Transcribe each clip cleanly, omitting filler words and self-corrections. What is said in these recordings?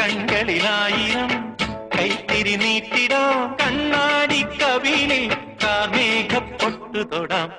കൺകളിലായിരം കൈത്തിരി നീട്ടിടാം കണ്ണാടി കവിളിൽ കാർമേഘപ്പൊട്ടു തൊടാം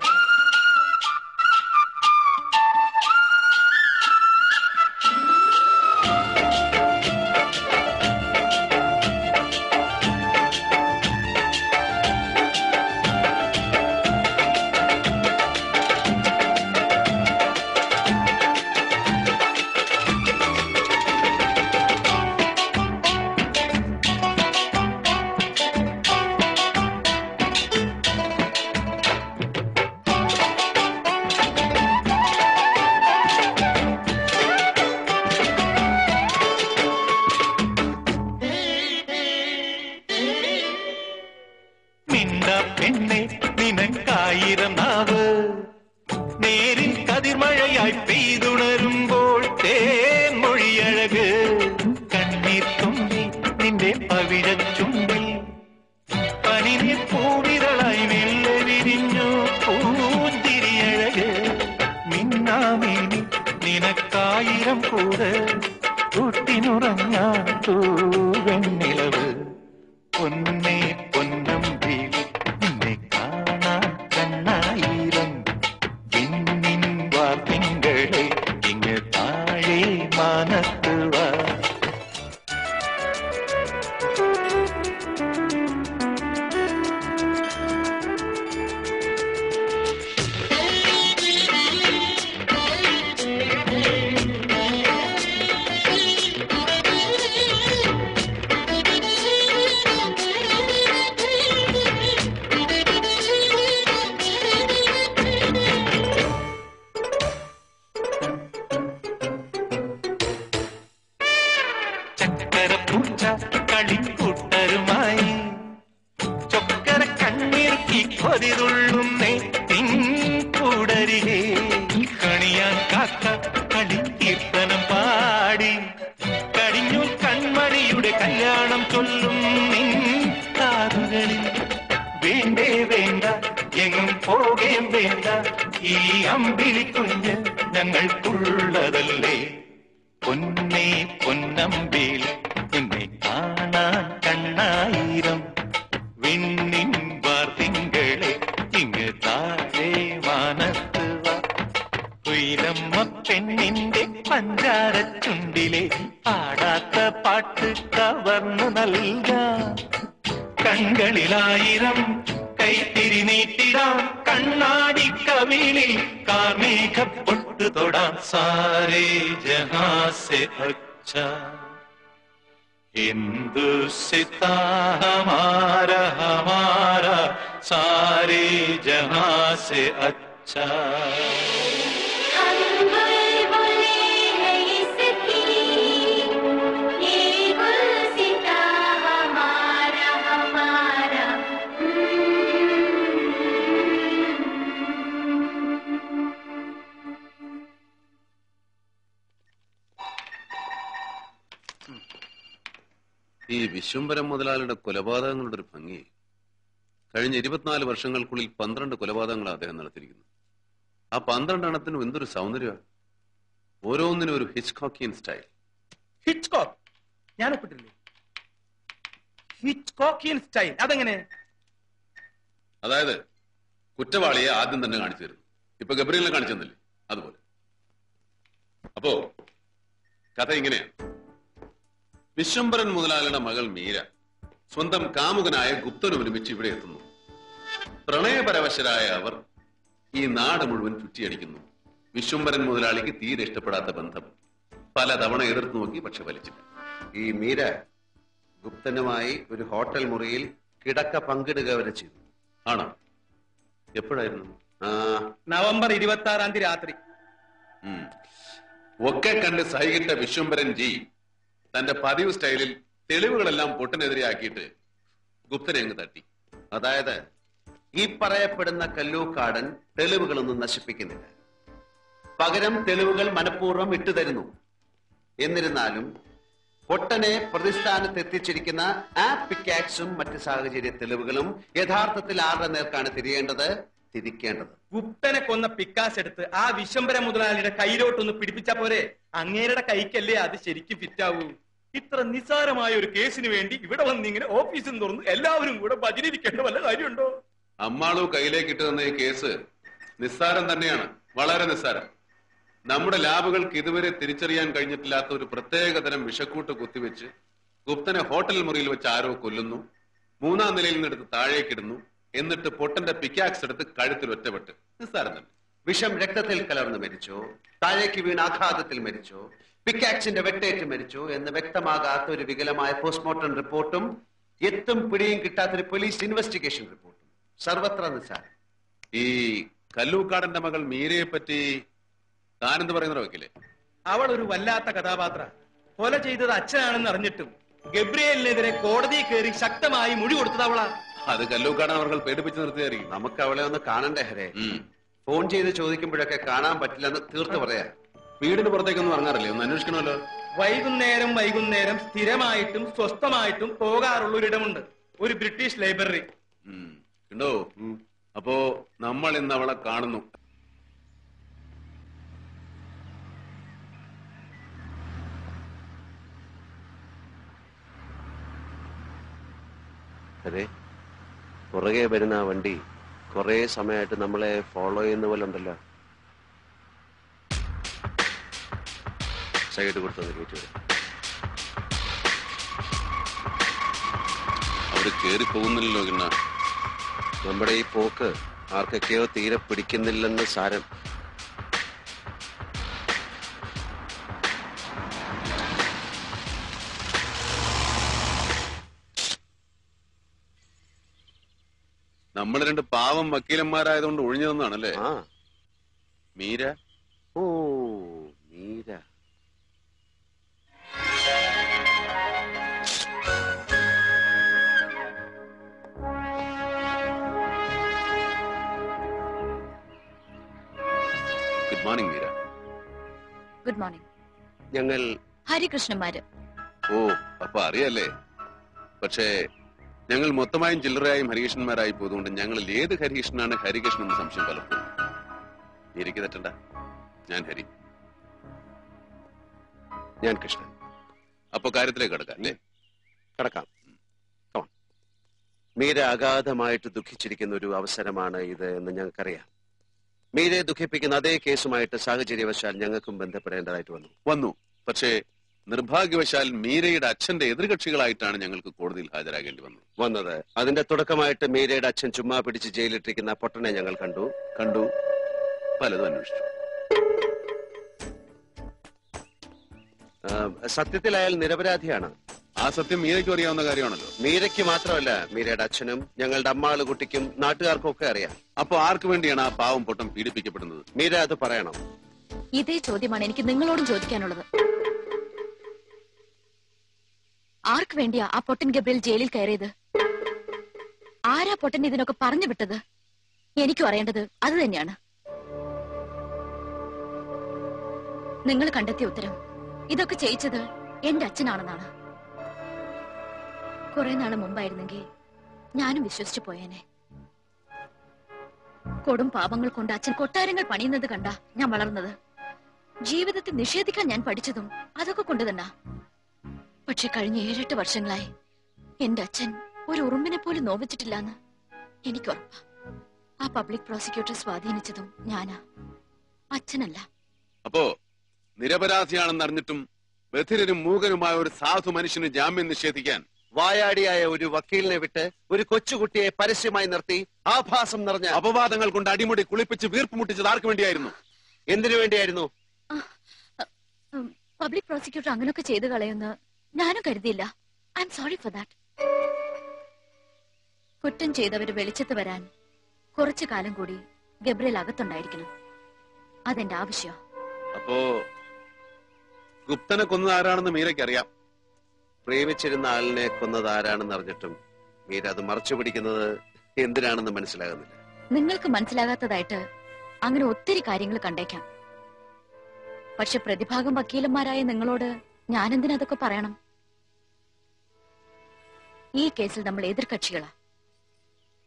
ഈ വിശ്വംഭരം മുതലാളിയുടെ കൊലപാതകങ്ങളുടെ ഒരു ഭംഗി. കഴിഞ്ഞ 24 വർഷങ്ങൾക്കുള്ളിൽ 12 കൊലപാതകങ്ങളാണ് അദ്ദേഹം നടത്തിയിരിക്കുന്നത്. ആ 12 എണ്ണത്തിനും എന്തൊരു സൗന്ദര്യമാണ്. ഓരോന്നിനും ഒരു ഹിച്ച്കോക്കിയൻ സ്റ്റൈൽ. ഹിച്ച്കോക്ക് ഞാൻ ഒപ്പിട്ടില്ലേ? ഹിച്ച്കോക്കിയൻ സ്റ്റൈൽ അതെങ്ങനെ? അതായത് കുറ്റവാളിയെ ആദ്യം തന്നെ കാണിച്ചു തരുന്നു. ഇപ്പൊ ഗബ്രിയലിനെ കാണിച്ചു തന്നില്ലേ, അതുപോലെ. അപ്പോ കഥ ഇങ്ങനെയാണ്. വിശ്വംഭരൻ മുതലാളിയുടെ മകൾ മീര സ്വന്തം കാമുകനായ ഗുപ്തനും ഒരുമിച്ച് ഇവിടെ എത്തുന്നു. പ്രണയപരവശരായ അവർ ഈ നാട് മുഴുവൻ ചുറ്റിയടിക്കുന്നു. വിശ്വംഭരൻ മുതലാളിക്ക് തീരെ ഇഷ്ടപ്പെടാത്ത ബന്ധം. പലതവണ എതിർത്ത് നോക്കി, പക്ഷെ വലിച്ചില്ല. ഈ മീര ഗുപ്തനുമായി ഒരു ഹോട്ടൽ മുറിയിൽ കിടക്ക പങ്കിടുക വരെ ചെയ്തു. ആണോ? എപ്പോഴായിരുന്നു? നവംബർ 26 രാത്രി. ഒക്കെ കണ്ട് സഹികിട്ട വിശ്വംഭരൻ ജി തന്റെ പതിവ് സ്റ്റൈലിൽ തെളിവുകളെല്ലാം പൊട്ടിനെതിരെയാക്കിയിട്ട് ഗുപ്തനെ അങ്ങ് തട്ടി. അതായത് ഈ പറയപ്പെടുന്ന കല്ലൂക്കാടൻ തെളിവുകളൊന്നും നശിപ്പിക്കുന്നില്ല, പകരം തെളിവുകൾ മനഃപൂർവ്വം ഇട്ടുതരുന്നു. എന്നിരുന്നാലും പൊട്ടനെ പ്രതിസ്ഥാനത്ത് എത്തിച്ചിരിക്കുന്ന ആ പിക്കാക്സും മറ്റ് സാഹചര്യ തെളിവുകളും യഥാർത്ഥത്തിൽ ആരുടെ നേർക്കാണ് തിരിയേണ്ടത്, തിരിക്കേണ്ടത്? ഗുപ്തനെ കൊന്ന പിക്കാസ് എടുത്ത് ആ വിശ്വംഭര മുതലാളിയുടെ കയ്യിലോട്ടൊന്ന് പിടിപ്പിച്ച പോരെ? അങ്ങേരുടെ കൈക്കല്ലേ അത് ശരിക്കും ഫിറ്റാവൂ. ഇത്ര നിസ്സാരമായ ഒരു കേസിന് വേണ്ടി ഇവിടെ വന്നിങ്ങനെ ഓഫീസും തുറന്ന് എല്ലാവരും കൂടെ ഭജനിരിക്കേണ്ട വല്ല കാര്യമുണ്ടോ? അമ്മാളു കയ്യിലേക്ക് ഇട്ട് തന്ന ഈ കേസ് നിസ്സാരം തന്നെയാണ്, വളരെ നിസ്സാരം. നമ്മുടെ ലാബുകൾക്ക് ഇതുവരെ തിരിച്ചറിയാൻ കഴിഞ്ഞിട്ടില്ലാത്ത ഒരു പ്രത്യേകതരം വിഷക്കൂട്ട് കുത്തിവെച്ച് ഗുപ്തനെ ഹോട്ടൽ മുറിയിൽ വെച്ച് ആരോ കൊല്ലുന്നു, 3-ാം നിലയിൽ നിന്നെടുത്ത് താഴേക്കിടുന്നു, എന്നിട്ട് പൊട്ടന്റെ പിക്കാക്സ് എടുത്ത് കഴുത്തിൽ ഒറ്റപ്പെട്ട്. നിസ്സാരം തന്നെ. വിഷം രക്തത്തിൽ കലർന്ന് മരിച്ചോ, താഴേക്ക് വീണ് ആഘാതത്തിൽ മരിച്ചോ, പിക്കാക്സിന്റെ വെട്ടേറ്റ് മരിച്ചോ എന്ന് വ്യക്തമാകാത്ത ഒരു വികലമായ പോസ്റ്റ്മോർട്ടം റിപ്പോർട്ടും എത്തും പിടിയും കിട്ടാത്തൊരു പോലീസ് ഇൻവെസ്റ്റിഗേഷൻ റിപ്പോർട്ടും സർവത്ര നിസ്സാരം. ഈ കല്ലൂക്കാടന്റെ മകൾ മീരയെ പറ്റി താനെന്ത് പറയുന്ന വക്കീലെ? അവൾ ഒരു വല്ലാത്ത കഥാപാത്ര. കൊല ചെയ്തത് അച്ഛനാണെന്ന് അറിഞ്ഞിട്ടും ഗബ്രിയേലിനെതിരെ കോടതിയിൽ കയറി ശക്തമായി മൊഴി കൊടുത്തത് അവളാ. അത് കല്ലൂക്കാടൻ അവർ പേടിപ്പിച്ച് നിർത്തിയായിരിക്കും. നമുക്ക് അവളെ ഒന്ന് കാണണ്ടേ ഹരേ? ഫോൺ ചെയ്ത് ചോദിക്കുമ്പോഴൊക്കെ കാണാൻ പറ്റില്ലെന്ന് തീർത്ത് പറയാ. വീടിന് പുറത്തേക്കൊന്നും ഇറങ്ങാറില്ലേ? ഒന്ന് അന്വേഷിക്കണമല്ലോ. വൈകുന്നേരം സ്ഥിരമായിട്ടും സ്വസ്ഥമായിട്ടും പോകാറുള്ള ഒരിടമുണ്ട്, ഒരു ബ്രിട്ടീഷ് ലൈബ്രറി. ഉണ്ടോ? അപ്പോ നമ്മൾ ഇന്ന് അവളെ കാണുന്നു. അതെ, പുറകെ വരുന്ന ആ വണ്ടി കുറെ സമയമായിട്ട് നമ്മളെ ഫോളോ ചെയ്യുന്ന പോലെ ഉണ്ടല്ലോ. സൈഡ് കൊടുത്തു ഗേറ്റ് വരെ. അവര് കേറി പോകുന്നില്ലല്ലോ. കിണ്ണ, നമ്മുടെ ഈ പോക്ക് ആർക്കൊക്കെയോ തീരെ പിടിക്കുന്നില്ലെന്ന് സാരം. നമ്മൾ രണ്ട് പാവം വക്കീലന്മാരായതുകൊണ്ട് ഒഴിഞ്ഞു തന്നാണല്ലേ? ആ, മീര. ഓ Meera. Good morning Meera. Good morning. ഞങ്ങൾ ഹരികൃഷ്ണന്മാര്. ഓ, അപ്പൊ അറിയല്ലേ. പക്ഷേ ഞങ്ങൾ മൊത്തമായും ചില്ലറയായും ഹരികൃഷ്ണന്മാരായി പോയതുകൊണ്ട് ഞങ്ങളിൽ ഏത് ഹരികൃഷ്ണനാണ് ഹരികൃഷ്ണൻ എന്ന് സംശയം പലപ്പോഴും. എനിക്ക് തെറ്റണ്ട, ഞാൻ ഹരി. ഞാൻ കൃഷ്ണൻ. അപ്പൊ കാര്യത്തിലേക്ക് കിടക്കാം അല്ലേ? കിടക്കാം. മീര അഗാധമായിട്ട് ദുഃഖിച്ചിരിക്കുന്ന ഒരു അവസരമാണ് ഇത് എന്ന് ഞങ്ങൾക്കറിയാം. മീരയെ ദുഃഖിപ്പിക്കുന്ന അതേ കേസുമായിട്ട് സാഹചര്യവശാൽ ഞങ്ങൾക്കും ബന്ധപ്പെടേണ്ടതായിട്ട് വന്നു. പക്ഷേ നിർഭാഗ്യവശാൽ മീരയുടെ അച്ഛന്റെ എതിർകക്ഷികളായിട്ടാണ് ഞങ്ങൾക്ക് കോടതിയിൽ ഹാജരാകേണ്ടി വന്നത്. അതിന്റെ തുടക്കമായിട്ട് മീരയുടെ അച്ഛൻ ചുമ്മാ പിടിച്ച് ജയിലിട്ടിരിക്കുന്ന പൊട്ടനെ ഞങ്ങൾ കണ്ടു. പലതും അന്വേഷിച്ചു. സത്യത്തിൽ അയാൾ നിരപരാധിയാണ്. ആ സത്യം മീരയ്ക്കും അറിയാവുന്ന കാര്യമാണല്ലോ. മീരയ്ക്ക് മാത്രമല്ല, മീരയുടെ അച്ഛനും ഞങ്ങളുടെ അമ്മാള് കുട്ടിക്കും നാട്ടുകാർക്കും ഒക്കെ അറിയാം. അപ്പൊ ആർക്ക് വേണ്ടിയാണ് ആ പാവം പൊട്ടം പീഡിപ്പിക്കപ്പെടുന്നത്? മീര അത് പറയണം. ഇതേ ചോദ്യമാണ് എനിക്ക് നിങ്ങളോടും ചോദിക്കാനുള്ളത്. ആർക്ക് വേണ്ടിയാ ആ പൊട്ടൻ ഗബ്രിയേൽ ജയിലിൽ കയറിയത്? ആരാ പൊട്ടൻ ഇതിനൊക്കെ പറഞ്ഞു വിട്ടത്? എനിക്കും അറിയേണ്ടത് അത് തന്നെയാണ്. നിങ്ങൾ കണ്ടെത്തിയ ഉത്തരം ഇതൊക്കെ ചെയ്യിച്ചത് എന്റെ അച്ഛനാണെന്നാണ്. കുറെ നാള് മുമ്പായിരുന്നെങ്കിൽ ഞാനും വിശ്വസിച്ചു പോയേനെ. കൊടും പാപങ്ങൾ കൊണ്ട് അച്ഛൻ കൊട്ടാരങ്ങൾ പണിയുന്നത് കണ്ട ഞാൻ വളർന്നത്. ജീവിതത്തെ നിഷേധിക്കാൻ ഞാൻ പഠിച്ചതും അതൊക്കെ കൊണ്ട് തന്നെ. പക്ഷെ കഴിഞ്ഞ 7-8 വർഷങ്ങളായി എന്റെ അച്ഛൻ ഒരു ഉറുമ്പിനെ പോലും നോവിച്ചിട്ടില്ലാന്ന് എനിക്കുറപ്പാ. ആ പബ്ലിക് പ്രോസിക്യൂട്ടർ സ്വാധീനിച്ചതും ഞാനാ, അച്ഛനല്ല. അപ്പോ നിരപരാധിയാണെന്ന് അറിഞ്ഞിട്ടും ബധിരനും മൂകനുമായ ഒരു സാധു മനുഷ്യന് ജാമ്യം നിഷേധിക്കാൻ വായാടിയായ ഒരു വക്കീലിനെ വിട്ട് ഒരു കൊച്ചുകുട്ടിയെ പരസ്യമായി നിർത്തി ആഭാസം നിറഞ്ഞ അപവാദങ്ങൾ കൊണ്ട് അടിമുടി കുളിപ്പിച്ച് വീർപ്പ് മുട്ടിച്ചത് ആർക്ക് വേണ്ടിയായിരുന്നു? എന്തിനു വേണ്ടിയായിരുന്നു? പബ്ലിക് പ്രോസിക്യൂട്ടർ അങ്ങനെയൊക്കെ ചെയ്തു കളയുന്ന ഞാനും കരുതിയില്ല. I am sorry for that. കുറ്റം ചെയ്തവര് വെളിച്ചത്ത് വരാൻ കുറച്ചു കാലം കൂടി ഗബ്രിയേൽ അകത്തുണ്ടായിരിക്കണം. അതെന്റെ ആവശ്യം. അപ്പോ ഗുപ്തനെ കൊന്നത് ആരാണെന്ന് മീരയ്ക്ക് അറിയാം. പ്രേമിച്ചിരുന്ന ആളിനെ കൊന്നത് ആരാണെന്ന് അറിഞ്ഞിട്ടും മീര അത് മറച്ചു പിടിക്കുന്നത് എന്തിനാണെന്ന് മനസ്സിലാകുന്നില്ല. നിങ്ങൾക്ക് മനസ്സിലാകാത്തതായിട്ട് അങ്ങനെ ഒത്തിരി കാര്യങ്ങൾ കണ്ടേക്കാം. പക്ഷെ പ്രതിഭാഗം വക്കീലന്മാരായ നിങ്ങളോട് ഞാനെന്തിനാ അതൊക്കെ പറയണം? ഈ കേസിൽ നമ്മൾ എതിർകക്ഷികളാ.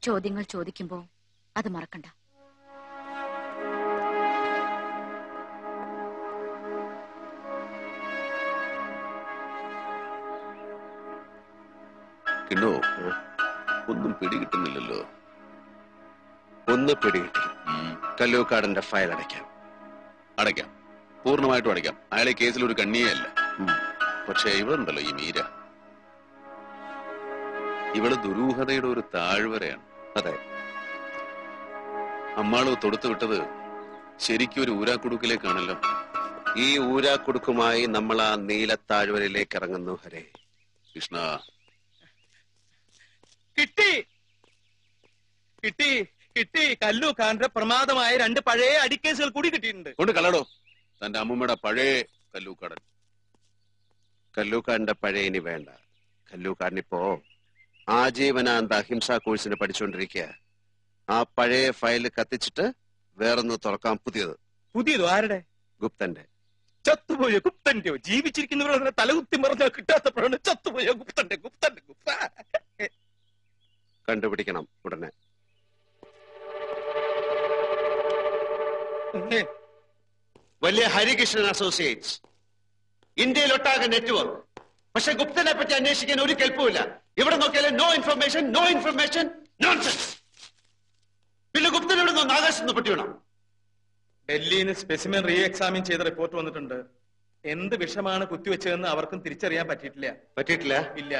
ചോദ്യങ്ങൾ ചോദിക്കുമ്പോ അത് മറക്കണ്ട. കിണ്ണോ, ഒന്നും പിടികിട്ടുന്നില്ലല്ലോ. ഒന്ന് പിടികിട്ടി. കല്ലൂക്കാടന്റെ ഫയൽ അടയ്ക്കാം, പൂർണ്ണമായിട്ടും അടയ്ക്കാം. അയാളെ കേസിൽ ഒരു കണ്ണിയേ അല്ല. പക്ഷെ ഇവളുണ്ടല്ലോ ഈ മീര, ഇവള് ദുരൂഹതയുടെ ഒരു താഴ്വരയാണ്. അതെ, അമ്മാള് തൊടുത്തു വിട്ടത് ശരിക്കും ഒരു ഊരാക്കുടുക്കിലേക്കാണല്ലോ. ഈ ഊരാക്കുടുക്കുമായി നമ്മൾ ആ നീലത്താഴ്വരയിലേക്ക് ഇറങ്ങുന്നു. ഹരേ കൃഷ്ണ, കിട്ടി കിട്ടി കിട്ടി. കല്ലൂക്കാരന്റെ പ്രമാദമായ 2 പഴയ അടിക്കേസുകൾ കൂടി കിട്ടിയിട്ടുണ്ട്. കൊണ്ട് കളടോ തന്റെ അമ്മൂമ്മയുടെ പഴയ കല്ലൂക്കാടൻ. കല്ലൂക്കാരന്റെ പഴയ ഇനി വേണ്ട. കല്ലൂക്കാരനിപ്പോ ആജീവനാന്ത അഹിംസാ കോഴ്സിന് പഠിച്ചുകൊണ്ടിരിക്കുക. ആ പഴയ ഫയല് കത്തിച്ചിട്ട് വേറൊന്ന് തുറക്കാം. പുതിയതോ? ആരുടെ? ഗുപ്തന്റെ. ചത്തുപോയ ഗുപ്തന്റെയോ? ജീവിച്ചിരിക്കുന്നവരുടെ തലകുത്തി മറഞ്ഞാൽ കിട്ടാത്തപ്പോഴാണ് ചത്തുപോയ ഗുപ്തന്റെ ഗുപ്ത കണ്ടുപിടിക്കണം ഉടനെ. വലിയ ഹരികൃഷ്ണൻ അസോസിയേറ്റ്സ്, ഇന്ത്യയിലൊട്ടാകെ നെറ്റ്വർക്ക്. പക്ഷെ ഗുപ്തനെ പറ്റി അന്വേഷിക്കാൻ ഒരു കെൽപ്പുമില്ല. ഇവിടെ നോക്കിയാലും no information, no information, nonsense. പിന്നെ ഗുപ്തൻ ഇവിടെ നിന്ന് ആകാശത്ത് പെട്ടി വേണം. ഡൽഹിയിൽ നിന്ന് സ്പെസിമെൻ റീ എക്സാമിൻ ചെയ്ത റിപ്പോർട്ട് വന്നിട്ടുണ്ട്. എന്ത് വിഷമാണ് കുത്തിവെച്ചതെന്ന് അവർക്കും തിരിച്ചറിയാൻ പറ്റിയിട്ടില്ല. ഇല്ല.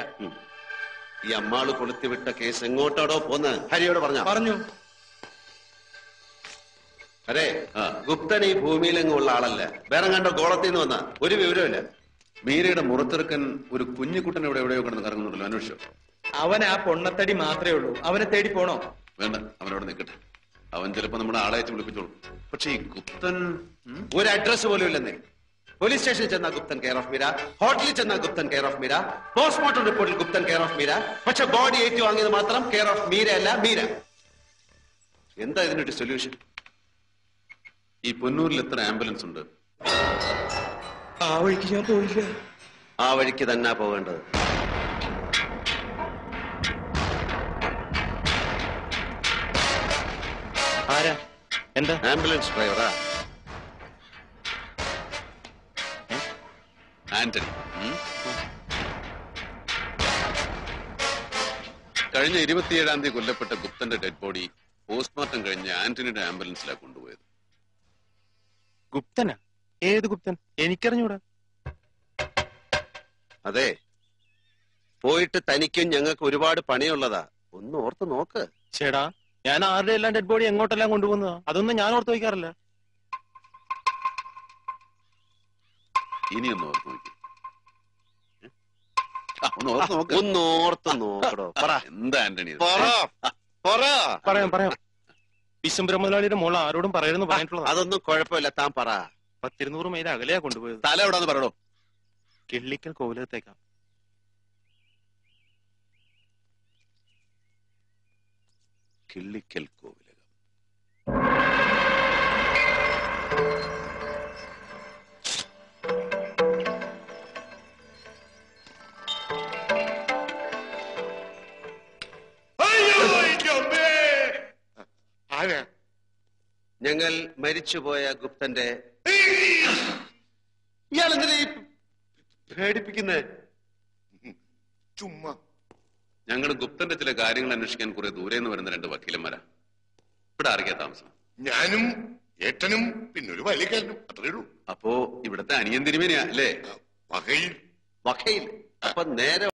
ഈ അമ്മാള് കൊളുത്തിവിട്ട കേസ് എങ്ങോട്ടാടോ പോന്ന് ഹരിയോട് പറഞ്ഞു. അതെ, ഗുപ്തൻ ഈ ഭൂമിയിലെങ്ങുള്ള ആളല്ല. വേറെ കണ്ടോ ഗോളത്തിൽ നിന്ന് വന്ന ഒരു വിവരമില്ല. മീരയുടെ മുറത്തെറുക്കൻ ഒരു കുഞ്ഞുകുട്ടൻ എവിടെയോ കിടന്ന് കറങ്ങുന്നുണ്ടല്ലോ, അന്വേഷിച്ചോ? അവൻ ആ പൊണ്ണത്തടി മാത്രമേ ഉള്ളൂ. അവനെ തേടി പോണോ? വേണ്ട, അവനവിടെ നിൽക്കട്ടെ. അവൻ ചിലപ്പോ നമ്മുടെ ആളയച്ച് വിളിപ്പിച്ചോളൂ. പക്ഷെ ഈ ഗുപ്തൻ ഒരു അഡ്രസ് പോലും ഇല്ലെന്നേ. പോലീസ് സ്റ്റേഷനിൽ ചെന്ന ഗുപ്തൻ കെയർ ഓഫ് മീര, ഹോട്ടലിൽ ചെന്ന Guptan care of Meera, postmortem റിപ്പോർട്ടിൽ ഗുപ്തൻ കെയർ ഓഫ് മീര. പക്ഷെ ബോഡി ഏറ്റുവാങ്ങിയത് മാത്രം കെയർ ഓഫ് മീര അല്ല, മീര. എന്താ ഇതിനൊരു സൊല്യൂഷൻ? ഈ പൊന്നൂരിൽ എത്ര ആംബുലൻസ് ഉണ്ട്? ആ വഴിക്ക് ഞാൻ പോയില്ല. ആ വഴിക്ക് തന്നെ പോകേണ്ടത്. ആരാ? എന്താ? ആംബുലൻസ് ഡ്രൈവറാ, ആന്റണി. കഴിഞ്ഞ 27-ാം തീയതി കൊല്ലപ്പെട്ട ഗുപ്തന്റെ ഡെഡ് ബോഡി പോസ്റ്റ്മോർട്ടം കഴിഞ്ഞ് ആന്റണിയുടെ ആംബുലൻസിലാണ് കൊണ്ടുപോയത്. ഗുപ്തനാ? ഏത് ഗുപ്തൻ? എനിക്കറിഞ്ഞൂടാ. അതെ, പോയിട്ട് തനിക്കും ഞങ്ങൾക്ക് ഒരുപാട് പണിയുള്ളതാ. ഒന്ന് ഓർത്ത് നോക്ക്. ചേടാ, ഞാൻ ആരുടെ എല്ലാം ഡെഡ് ബോഡി എങ്ങോട്ടെല്ലാം കൊണ്ടുപോകുന്നതാ? അതൊന്നും ഞാൻ ഓർത്ത് വയ്ക്കാറില്ല. ഇനിയൊന്ന് ഓർത്ത് നോക്കി. ഒന്ന് ഓർത്ത് നോക്കടോ. എന്താ ആന്റണി? പറയാം. വിശംബര മുതലാളിയുടെ മോൾ ആരോടും പറയരുതെന്ന് പറഞ്ഞിട്ടുള്ളത്. അതൊന്നും കുഴപ്പമില്ല, താൻ പറ. 10-200 മൈൽ അകലെയാ കൊണ്ടുപോയത്. തല എവിടാന്ന് പറയണോ? കിള്ളിക്കൽ കോവിലകത്തേക്കാ. കിള്ളിക്കൽ കോവിലകം. ഞങ്ങൾ മരിച്ചുപോയ ഗുപ്തന്റെ... ഇയാളെന്തിനാ പേടിപ്പിക്കുന്നേ? ചുമ്മാ. ഞങ്ങൾ ഗുപ്തന്റെ ചില കാര്യങ്ങൾ അന്വേഷിക്കാൻ കുറെ ദൂരെ നിന്ന് വരുന്ന 2 വക്കീലന്മാരാ. ഇവിടെ ആർക്കാ താമസം? ഞാനും ഏട്ടനും പിന്നൊരു വലിയക്കാരനും, അത്രേ ഉള്ളൂ. അപ്പോ ഇവിടത്തെ അനിയൻ തിരുമേനിയാ അല്ലേ? വകയിൽ. അപ്പൊ നേരെ